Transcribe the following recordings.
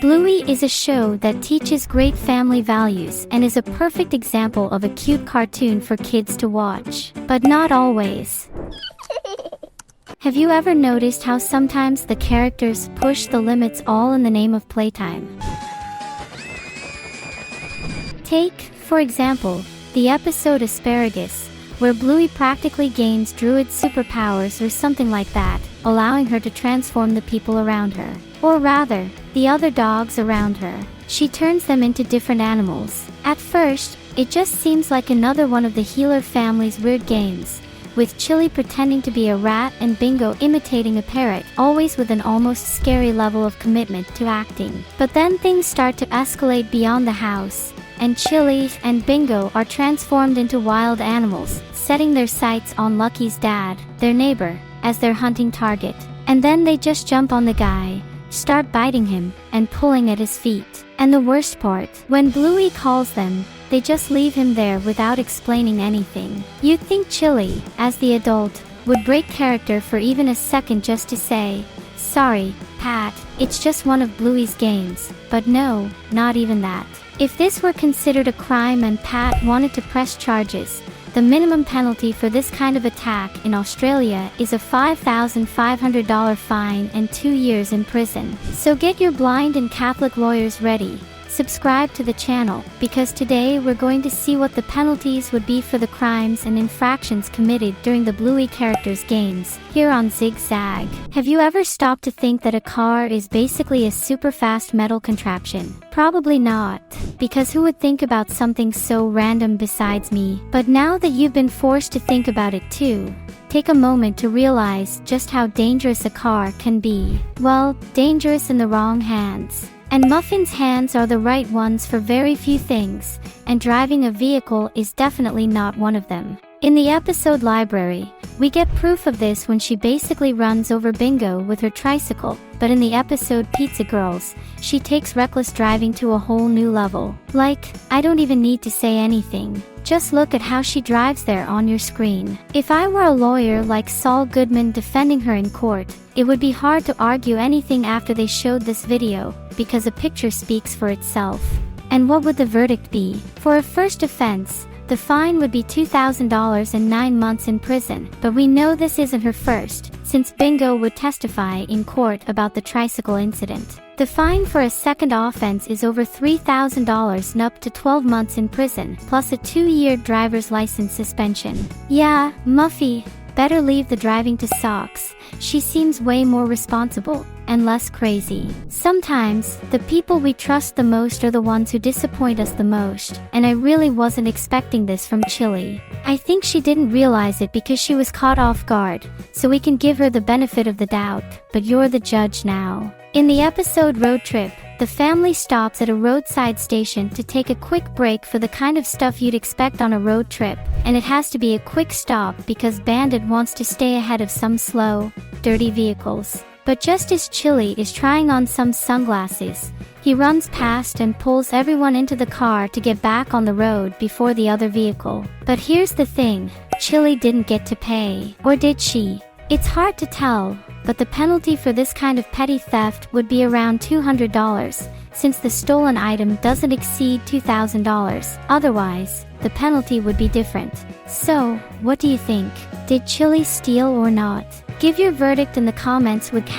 BLUEY is a show that teaches great family values and is a perfect example of a cute cartoon for kids to watch. But not always. Have you ever noticed how sometimes the characters push the limits all in the name of playtime? Take, for example, the episode Asparagus, where BLUEY practically gains druid superpowers or something like that, allowing her to transform the people around her. Or rather, the other dogs around her. She turns them into different animals. At first, it just seems like another one of the Healer family's weird games, with Chili pretending to be a rat and Bingo imitating a parrot, always with an almost scary level of commitment to acting. But then things start to escalate beyond the house, and Chili and Bingo are transformed into wild animals, setting their sights on Lucky's dad, their neighbor, as their hunting target. And then they just jump on the guy, start biting him, and pulling at his feet. And the worst part, when BLUEY calls them, they just leave him there without explaining anything. You'd think Chili, as the adult, would break character for even a second just to say, "Sorry, Pat, it's just one of BLUEY's games." But no, not even that. If this were considered a crime and Pat wanted to press charges, the minimum penalty for this kind of attack in Australia is a $5,500 fine and 2 years in prison. So get your blind and Catholic lawyers ready. Subscribe to the channel, because today we're going to see what the penalties would be for the crimes and infractions committed during the BLUEY characters' games, here on Zigzag. Have you ever stopped to think that a car is basically a super fast metal contraption? Probably not, because who would think about something so random besides me? But now that you've been forced to think about it too, take a moment to realize just how dangerous a car can be. Well, dangerous in the wrong hands. And Muffin's hands are the right ones for very few things, and driving a vehicle is definitely not one of them. In the episode Library, we get proof of this when she basically runs over Bingo with her tricycle, but in the episode Pizza Girls, she takes reckless driving to a whole new level. Like, I don't even need to say anything. Just look at how she drives there on your screen. If I were a lawyer like Saul Goodman defending her in court, it would be hard to argue anything after they showed this video, because a picture speaks for itself. And what would the verdict be? For a first offense, the fine would be $2,000 and 9 months in prison. But we know this isn't her first, since Bingo would testify in court about the tricycle incident. The fine for a second offense is over $3,000 and up to 12 months in prison, plus a 2-year driver's license suspension. Yeah, Muffy, better leave the driving to Socks. She seems way more responsible and less crazy. Sometimes, the people we trust the most are the ones who disappoint us the most, and I really wasn't expecting this from Chili. I think she didn't realize it because she was caught off guard, so we can give her the benefit of the doubt, but you're the judge now. In the episode Road Trip, the family stops at a roadside station to take a quick break for the kind of stuff you'd expect on a road trip, and it has to be a quick stop because Bandit wants to stay ahead of some slow, dirty vehicles. But just as Chili is trying on some sunglasses, he runs past and pulls everyone into the car to get back on the road before the other vehicle. But here's the thing, Chili didn't get to pay. Or did she? It's hard to tell, but the penalty for this kind of petty theft would be around $200, since the stolen item doesn't exceed $2,000. Otherwise, the penalty would be different. So, what do you think? Did Chili steal or not? Give your verdict in the comments with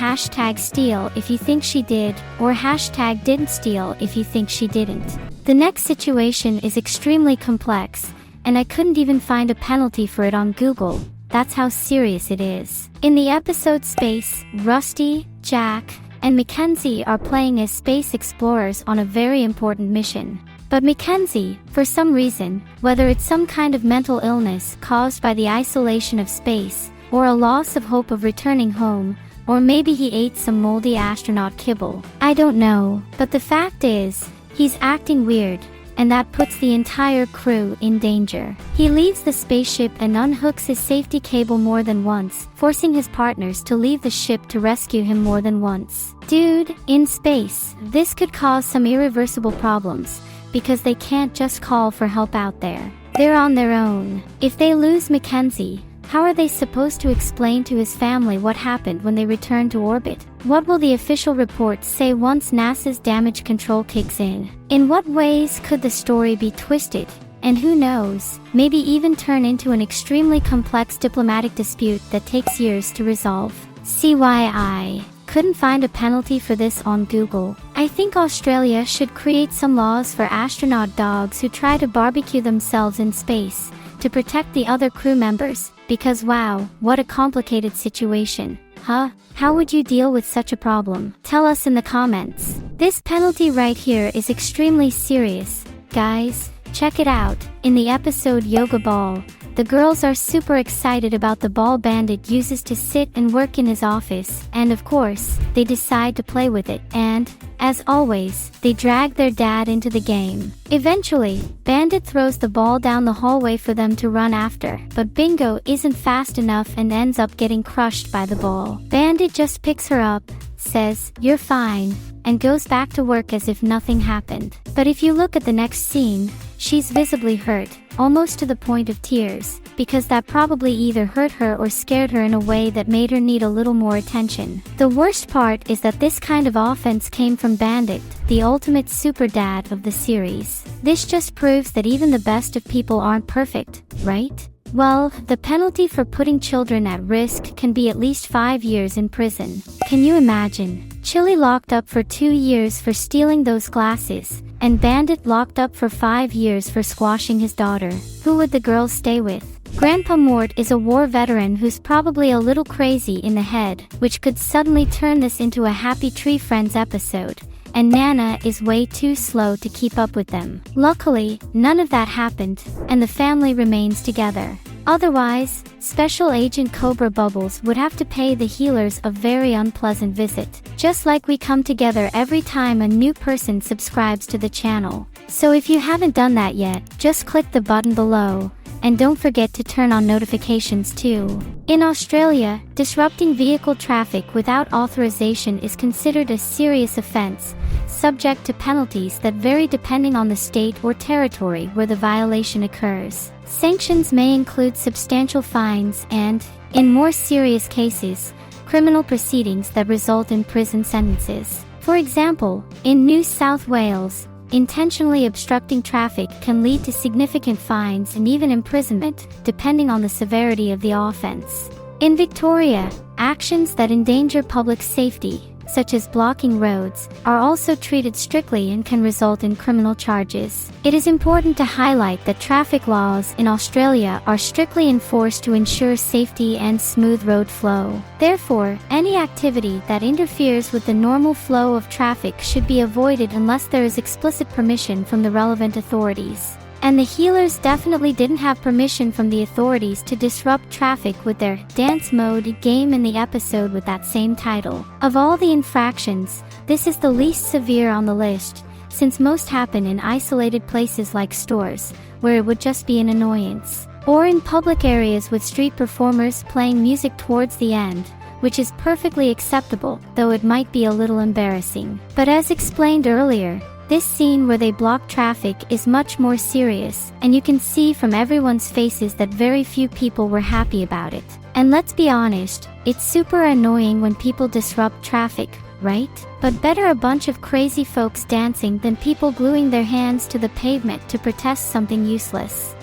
#steal if you think she did, or #didn't steal if you think she didn't. The next situation is extremely complex, and I couldn't even find a penalty for it on Google. That's how serious it is. In the episode Space, Rusty, Jack, and Mackenzie are playing as space explorers on a very important mission. But Mackenzie, for some reason, whether it's some kind of mental illness caused by the isolation of space, or a loss of hope of returning home, or maybe he ate some moldy astronaut kibble. I don't know, but the fact is, he's acting weird, and that puts the entire crew in danger. He leaves the spaceship and unhooks his safety cable more than once, forcing his partners to leave the ship to rescue him more than once. Dude, in space, this could cause some irreversible problems, because they can't just call for help out there. They're on their own. If they lose Mackenzie, How are they supposed to explain to his family what happened when they return to orbit? What will the official report say once NASA's damage control kicks in? In what ways could the story be twisted? And who knows, maybe even turn into an extremely complex diplomatic dispute that takes years to resolve. CYI. Couldn't find a penalty for this on Google. I think Australia should create some laws for astronaut dogs who try to barbecue themselves in space to protect the other crew members, because wow, what a complicated situation. Huh? How would you deal with such a problem? Tell us in the comments. This penalty right here is extremely serious. Guys, check it out. In the episode Yoga Ball, the girls are super excited about the ball Bandit uses to sit and work in his office, and of course, they decide to play with it, and, as always, they drag their dad into the game. Eventually, Bandit throws the ball down the hallway for them to run after, but Bingo isn't fast enough and ends up getting crushed by the ball. Bandit just picks her up, says, "You're fine," and goes back to work as if nothing happened. But if you look at the next scene, she's visibly hurt, almost to the point of tears, because that probably either hurt her or scared her in a way that made her need a little more attention. The worst part is that this kind of offense came from Bandit, the ultimate super dad of the series. This just proves that even the best of people aren't perfect, right? Well, the penalty for putting children at risk can be at least 5 years in prison. Can you imagine? Chili locked up for 2 years for stealing those glasses, and Bandit locked up for 5 years for squashing his daughter. Who would the girls stay with? Grandpa Mort is a war veteran who's probably a little crazy in the head, which could suddenly turn this into a Happy Tree Friends episode. And Nana is way too slow to keep up with them. Luckily, none of that happened, and the family remains together. Otherwise, Special Agent Cobra Bubbles would have to pay the healers a very unpleasant visit, just like we come together every time a new person subscribes to the channel. So if you haven't done that yet, just click the button below. And don't forget to turn on notifications too. In Australia, disrupting vehicle traffic without authorization is considered a serious offense, subject to penalties that vary depending on the state or territory where the violation occurs. Sanctions may include substantial fines and, in more serious cases, criminal proceedings that result in prison sentences. For example, in New South Wales, intentionally obstructing traffic can lead to significant fines and even imprisonment, depending on the severity of the offense. In Victoria, actions that endanger public safety, such as blocking roads, are also treated strictly and can result in criminal charges. It is important to highlight that traffic laws in Australia are strictly enforced to ensure safety and smooth road flow. Therefore, any activity that interferes with the normal flow of traffic should be avoided unless there is explicit permission from the relevant authorities. And the healers definitely didn't have permission from the authorities to disrupt traffic with their dance mode game in the episode with that same title. Of all the infractions, this is the least severe on the list, since most happen in isolated places like stores, where it would just be an annoyance. Or in public areas with street performers playing music towards the end, which is perfectly acceptable, though it might be a little embarrassing. But as explained earlier, this scene where they block traffic is much more serious, and you can see from everyone's faces that very few people were happy about it. And let's be honest, it's super annoying when people disrupt traffic, right? But better a bunch of crazy folks dancing than people gluing their hands to the pavement to protest something useless.